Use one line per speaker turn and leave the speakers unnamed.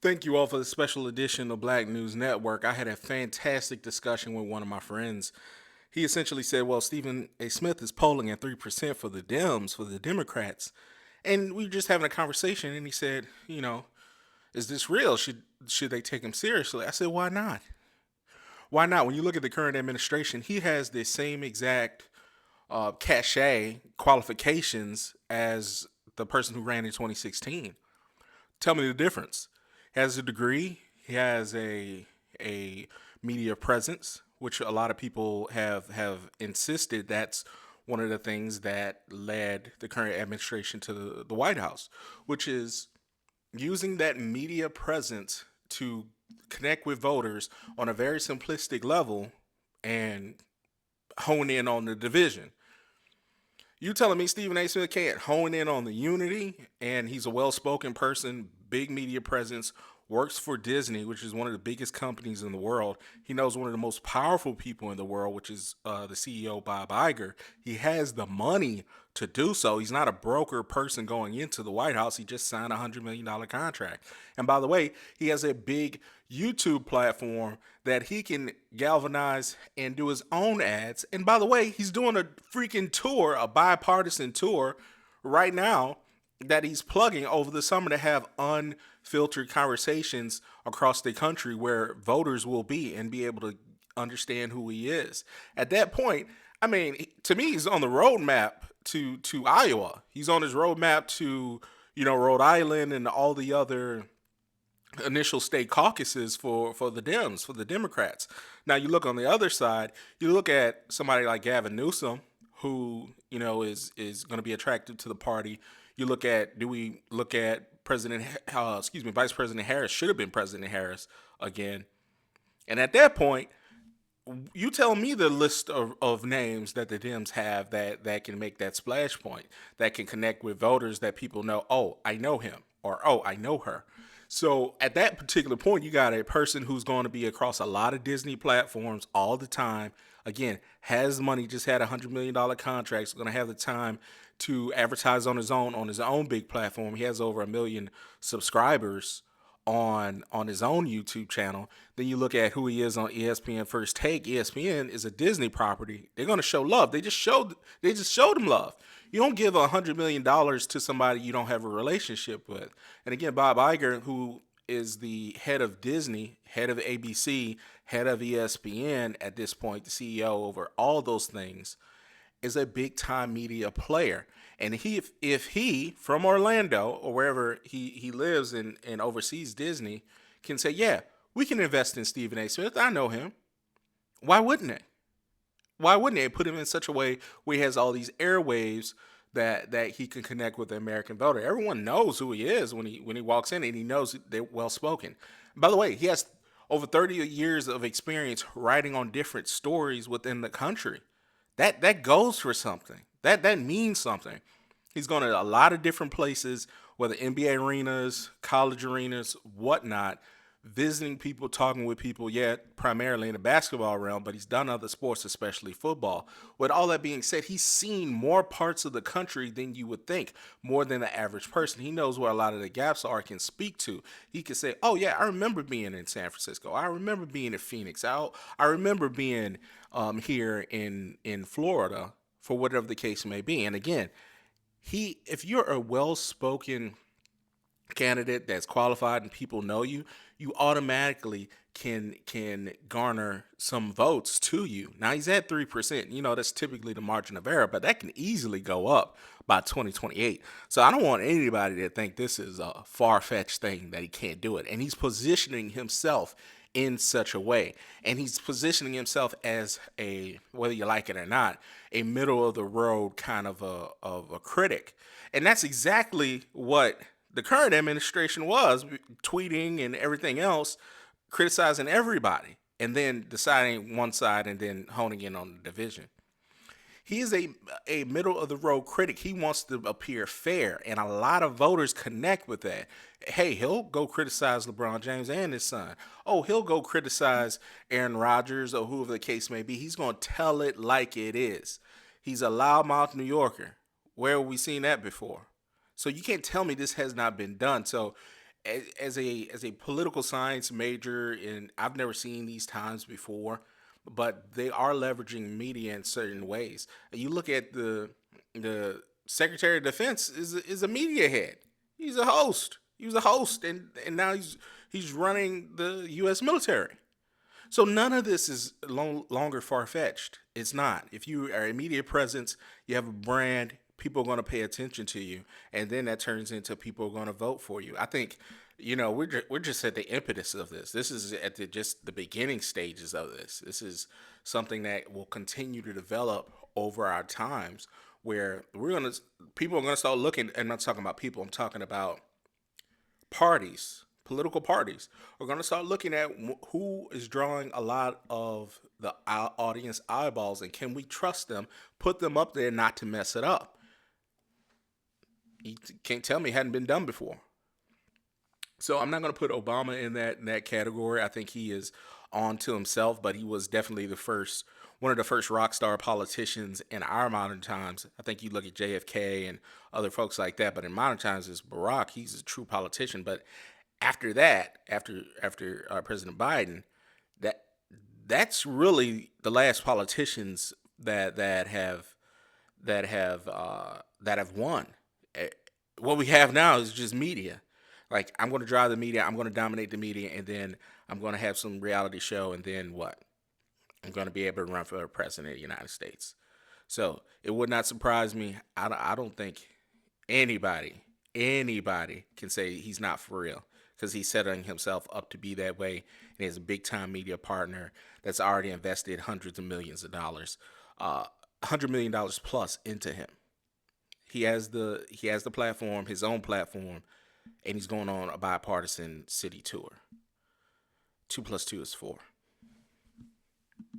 Thank you all for the special edition of Black News Network. I had a fantastic discussion with one of my friends. He essentially said, well, Stephen A. Smith is polling at 3% for the Dems, for the Democrats. And we were just having a conversation, and he said, is this real? Should they take him seriously? I said, why not? Why not? When you look at the current administration, he has the same exact cachet qualifications as the person who ran in 2016. Tell me the difference. He has a degree. He has a media presence, which a lot of people have insisted that's one of the things that led the current administration to the White House, which is using that media presence to connect with voters on a very simplistic level and hone in on the division. You telling me Stephen A. Smith can't hone in on the unity, and he's a well-spoken person, big media presence, works for Disney, which is one of the biggest companies in the world. He knows one of the most powerful people in the world, which is the CEO, Bob Iger. He has the money to do so. He's not a broker person going into the White House. He just signed a $100 million contract. And by the way, he has a big YouTube platform that he can galvanize and do his own ads. And by the way, he's doing a freaking tour, a bipartisan tour right now that he's plugging over the summer to have unfiltered conversations across the country where voters will be and be able to understand who he is. At that point, I mean, to me, he's on the roadmap to Iowa. He's on his roadmap to, Rhode Island and all the other initial state caucuses for the Dems, for the Democrats. Now you look on the other side, you look at somebody like Gavin Newsom, who, is going to be attracted to the party. Do we look at Vice President Harris, should have been President Harris again. And at that point, you tell me the list of names that the Dems have that can make that splash point, that can connect with voters that people know, oh, I know him, or oh, I know her. So at that particular point, you got a person who's going to be across a lot of Disney platforms all the time. Again, has money, just had $100 million contracts, going to have the time to advertise on his own big platform. He has over 1 million subscribers on his own YouTube channel. Then you look at who he is on ESPN First Take. ESPN is a Disney property. They're going to show love. They just showed him love. You don't give $100 million to somebody you don't have a relationship with. And again, Bob Iger, who is the head of Disney, head of ABC, head of ESPN at this point, the CEO over all those things, is a big time media player. And if he from Orlando or wherever he lives and oversees Disney can say, yeah, we can invest in Stephen A. Smith. I know him. Why wouldn't they? Why wouldn't they put him in such a way where he has all these airwaves that he can connect with the American voter? Everyone knows who he is when he walks in, and he knows they're well spoken. By the way, he has over 30 years of experience writing on different stories within the country. That goes for something. That means something. He's gone to a lot of different places, whether NBA arenas, college arenas, whatnot, visiting people, talking with people, yet primarily in the basketball realm, but he's done other sports, especially football. With all that being said, he's seen more parts of the country than you would think, more than the average person. He knows where a lot of the gaps are, can speak to. He can say, oh yeah, I remember being in San Francisco. I remember being in Phoenix. I remember being here in Florida, for whatever the case may be. And again, if you're a well-spoken candidate that's qualified and people know you, you automatically can garner some votes to you. Now he's at 3%. That's typically the margin of error, but that can easily go up by 2028. So I don't want anybody to think this is a far-fetched thing that he can't do it. And he's positioning himself in such a way. And he's positioning himself as whether you like it or not, a middle of the road kind of a critic. And that's exactly what the current administration was, tweeting and everything else, criticizing everybody, and then deciding one side and then honing in on the division. He is a middle of the road critic. He wants to appear fair, and a lot of voters connect with that. Hey, he'll go criticize LeBron James and his son. Oh, he'll go criticize Aaron Rodgers or whoever the case may be. He's going to tell it like it is. He's a loudmouth New Yorker. Where have we seen that before? So you can't tell me this has not been done. So as a political science major, and I've never seen these times before, but they are leveraging media in certain ways. You look at the Secretary of Defense is a media head. He's a host. He was a host, and now he's running the U.S. military. So none of this is longer far fetched. It's not. If you are a media presence, you have a brand, people are going to pay attention to you, and then that turns into people are going to vote for you. I think, we're just at the impetus of this. This is at just the beginning stages of this. This is something that will continue to develop over our times, where people are gonna start looking. And I'm not talking about people. I'm talking about parties, political parties, are going to start looking at who is drawing a lot of the audience eyeballs, and can we trust them, put them up there not to mess it up. You can't tell me it hadn't been done before. So I'm not going to put Obama in that category. I think he is on to himself, but he was definitely one of the first rock star politicians in our modern times. I think you look at JFK and other folks like that, but in modern times, it's Barack. He's a true politician. But after that, after President Biden, that that's really the last politicians that have won. Eh, What we have now is just media. Like, I'm going to drive the media, I'm going to dominate the media, and then I'm going to have some reality show, and then what? I'm going to be able to run for president of the United States. So it would not surprise me. I don't think anybody can say he's not for real, because he's setting himself up to be that way. And he has a big time media partner that's already invested hundreds of millions of dollars, $100 million plus into him. He has the platform, his own platform, and he's going on a bipartisan city tour. 2 plus 2 is 4.